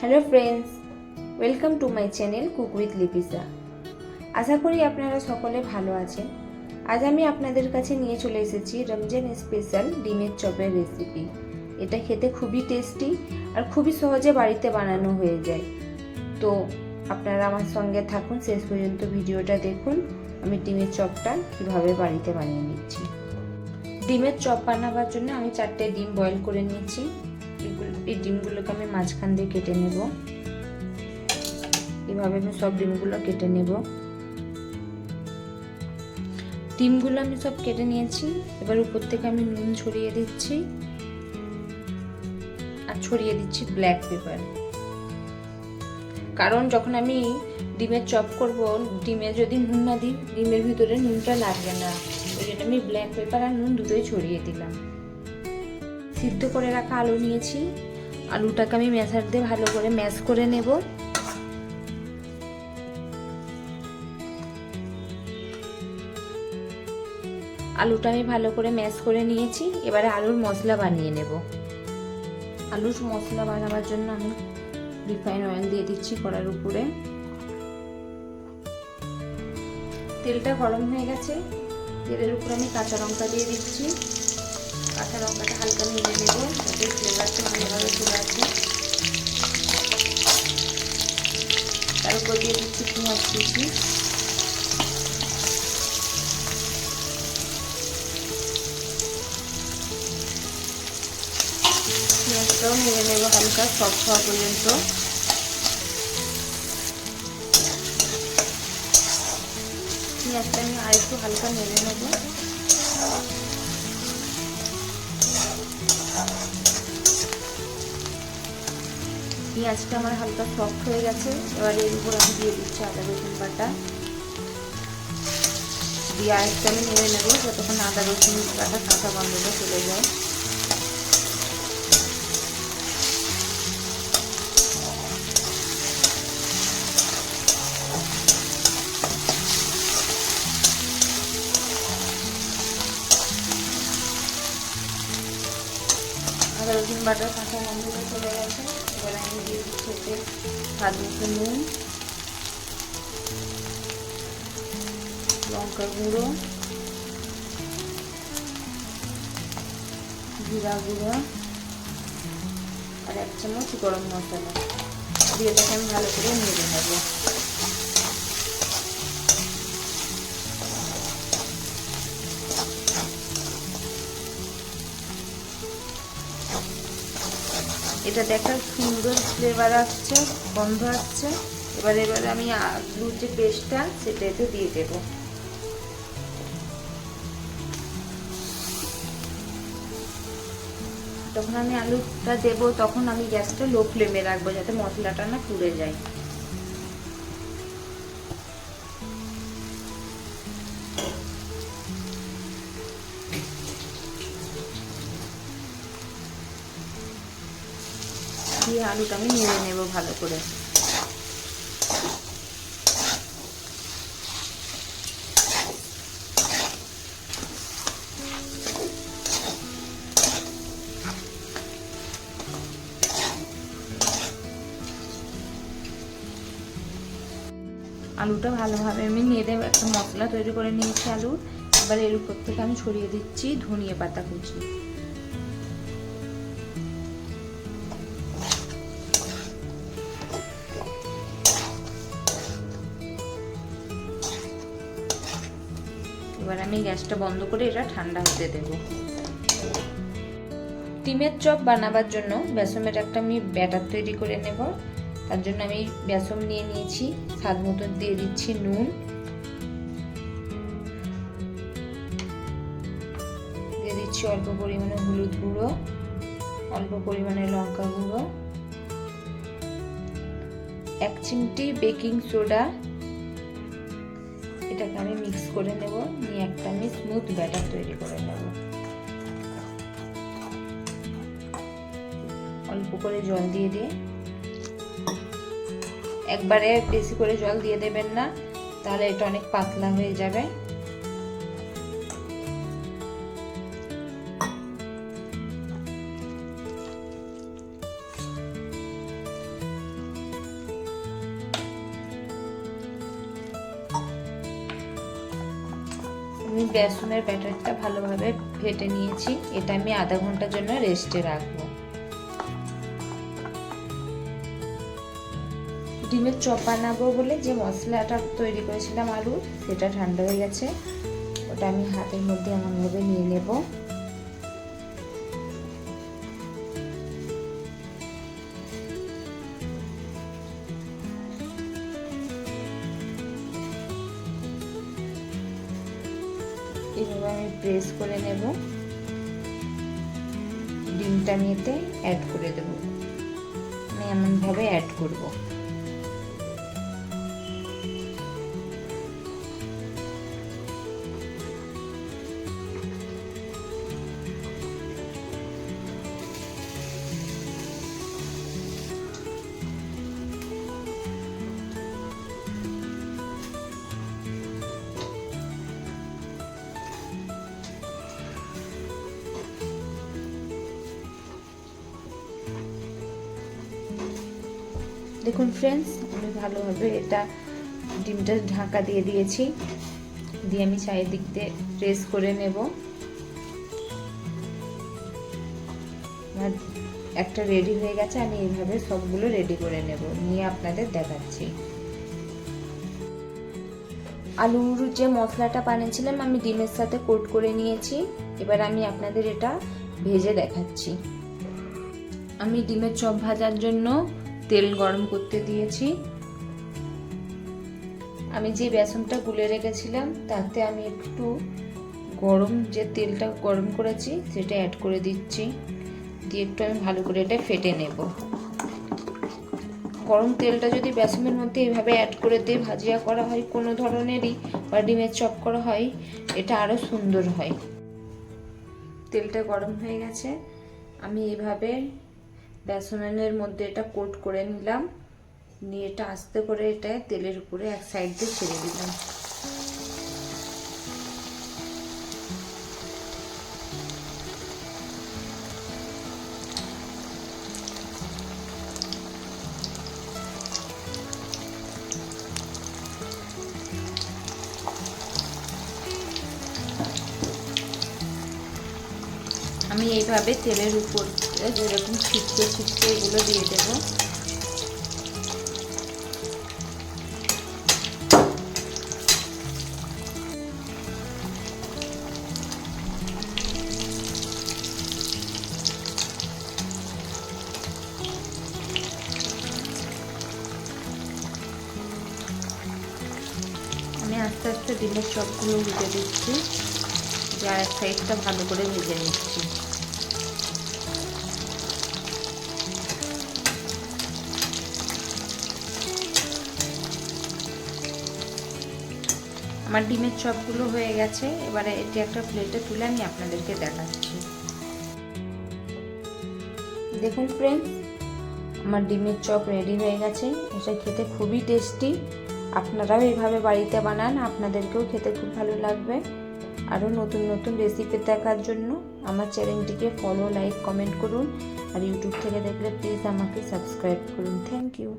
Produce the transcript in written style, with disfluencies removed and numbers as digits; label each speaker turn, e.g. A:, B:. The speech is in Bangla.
A: Hello friends, welcome to my channel cook with Lipisa. আশা করি আপনারা সকলে ভালো আছেন। আজ আমি আপনাদের কাছে নিয়ে চলে এসেছি রমজান স্পেশাল ডিমের চপের রেসিপি। এটা খেতে খুবই টেস্টি আর খুবই সহজে বাড়িতে বানানো হয়ে যায়। তো আপনারা আমার সঙ্গে থাকুন, শেষ পর্যন্ত ভিডিওটা দেখুন আমি ডিমের চপটা কিভাবে বাড়িতে বানিয়ে নিচ্ছি। ডিমের চপ বানাবার জন্য আমি 4টে ডিম বয়েল করে নিয়েছি। এই ডিমগুলোকে আমি মাঝখান দিয়ে কেটে নেব। এভাবে আমি সব ডিমগুলো কেটে নেব। ডিমগুলো আমি সব কেটে নিয়েছি। এবার উপর থেকে আমি নুন ছড়িয়ে দিচ্ছি আর ছড়িয়ে দিচ্ছি ব্ল্যাক পেপার। কারণ যখন আমি ডিমের চপ করব, ডিমে যদি নুন না দিই ডিমের ভিতরে নুনটা লাগবে না, ওই জন্য আমি ব্ল্যাক পেপার আর নুন দুটোই ছড়িয়ে দিলাম। সিদ্ধ করে রাখা আলু নিয়েছি। আলুটাকে আমি ম্যাশার দিয়ে ভালো করে ম্যাশ করে নেব। আলুটা আমি ভালো করে ম্যাশ করে নিয়েছি। এবারে আলুর মশলা বানিয়ে নেব। আলুর মশলা বানাবার জন্য আমি রিফাইন অয়েল দিয়ে দিচ্ছি কড়ার উপরে। তেলটা গরম হয়ে গেছে। তেলের উপরে আমি কাঁচা লঙ্কা দিয়ে দিচ্ছি। কাঁচা লঙ্কাটা হালকা নেড়ে নেব যাতে ফ্লেভারটা ভালোভাবে চলে আসে। তার উপর দিয়ে দিচ্ছি পেঁয়াজ কুচি। পেঁয়াজটাও নেড়ে নেব হালকা সফট হওয়া পর্যন্ত। পেঁয়াজটা আমি আরেকটু হালকা নেড়ে নেব। পেঁয়াজটা আমার হালকা সফট হয়ে গেছে। এবার এর উপর আমি দিয়ে দিচ্ছি আদা রসুন বাটা। দিয়ে আরেকটু আমি নেড়ে নেব যতক্ষণ আদা রসুন বাটা কাঁচা গন্ধটা চলে যায়। আদা রসুন বাটার কাঁচা গন্ধটা চলে গেছে। এবার আমি দিয়ে দিচ্ছি এতে স্বাদ মতো নুন, লঙ্কা গুঁড়ো, জিরা গুঁড়ো আর 1 চামচ গরম মশলা দিয়ে এটাকে আমি ভালো করে নেড়ে নেব। এটাতে একটা সুন্দর ফ্লেভার আসছে, গন্ধ আসছে। এবারে আমি আলুর যে পেস্টটা সেটা এতে দিয়ে দেব। যখন আমি আলুটা দেব তখন আমি গ্যাসটা লো ফ্লেমে রাখবো যাতে মশলাটা না পুড়ে যায়। দিয়ে আলুটা আমি নেড়ে নেব ভালো করে। আলুটা ভালোভাবে আমি নেড়ে একটা মশলা তৈরি করে নিয়েছি আলুর। এবার এর উপর থেকে আমি ছড়িয়ে দিচ্ছি ধনিয়া পাতা কুচি। এবার আমি গ্যাসটা বন্ধ করে এটা ঠান্ডা হতে দেব। ডিমের চপ বানাবার জন্য বেসমের একটা আমি ব্যাটার তৈরি করে নেব। তার জন্য আমি বেসন নিয়ে নিয়েছি। স্বাদ মতো দিয়ে দিচ্ছি নুন, দিয়ে দিচ্ছি অল্প পরিমাণে হলুদ গুঁড়ো, অল্প পরিমাণে লঙ্কা গুঁড়ো, 1 চিমটি বেকিং সোডা। এটাকে আমি মিক্স করে নেব। নিয়ে একটা আমি স্মুথ ব্যাটার তৈরি করে নেব। অল্প করে জল দিয়ে দিয়ে, একবারে বেশি করে জল দিয়ে দেবেন না, তাহলে এটা অনেক পাতলা হয়ে যাবে। আমি বেসনের ব্যাটারটা ভালোভাবে ফেটে নিয়েছি। এটা আমি আধা ঘন্টার জন্য রেস্টে রাখবো। ডিমের চপ বানাবো বলে যে মশলাটা তৈরি করেছিলাম আলুর, সেটা ঠান্ডা হয়ে গেছে। ওটা আমি হাতের মধ্যে এমনভাবে নিয়ে নেব। এভাবে আমি প্রেস করে নেব। ডিমটা আমি এতে অ্যাড করে দেব। আমি এমনভাবে অ্যাড করব। দেখুন ফ্রেন্ডস, আমি ভালোভাবে এটা ডিমটা ঢাকা দিয়ে দিয়েছি। দিয়ে আমি চারিদিক দিয়ে প্রেস করে নেব। আমার একটা রেডি হয়ে গেছে। আমি এইভাবে সবগুলো রেডি করে নেব, নিয়ে আপনাদের দেখাচ্ছি। আলুর যে মশলাটা বানিয়েছিলাম আমি ডিমের সাথে কোট করে নিয়েছি। এবার আমি আপনাদের এটা ভেজে দেখাচ্ছি। আমি ডিমের চপ ভাজার জন্য তেল গরম করতে দিয়েছি। আমি যে বেসনটা গুলে রেখেছিলাম তাতে আমি একটু যে তেলটা গরম করেছি সেটা অ্যাড করে দিচ্ছি। দিয়ে একটু আমি ভালো করে এটা ফেটে নেব। গরম তেলটা যদি বেসনের মধ্যে এইভাবে অ্যাড করে দিয়ে ভাজিয়া করা হয় কোনো ধরনেরই, বা ডিমের চপ করা হয়, এটা আরও সুন্দর হয়। তেলটা গরম হয়ে গেছে। আমি এইভাবে বেসনের মধ্যে এটা কোট করে নিলাম। নিয়ে এটা আস্তে করে এটা তেলের উপরে এক সাইড দিয়ে ছেড়ে দিলাম। আমি এইভাবে তেলের উপর যেরকম ছিটকে ছিটকে এগুলো দিয়ে দেবো। আমি আস্তে আস্তে ডিমের চপগুলো উল্টে দিচ্ছি, যার এক সাইডটা ভালো করে ভেজে নিচ্ছি। আমার ডিমের চপগুলো হয়ে গেছে। এবারে এটি একটা প্লেটে তুলে আমি আপনাদেরকে দেখাচ্ছি। দেখুন ফ্রেন্ডস, আমার ডিমের চপ রেডি হয়ে গেছে। এটা খেতে খুবই টেস্টি। আপনারাও এইভাবে বাড়িতে বানান, আপনাদেরকেও খেতে খুব ভালো লাগবে। আরও নতুন নতুন রেসিপি দেখার জন্য আমার চ্যানেলটিকে ফলো, লাইক, কমেন্ট করুন। আর ইউটিউব থেকে দেখলে প্লিজ আমাকে সাবস্ক্রাইব করুন। Thank you.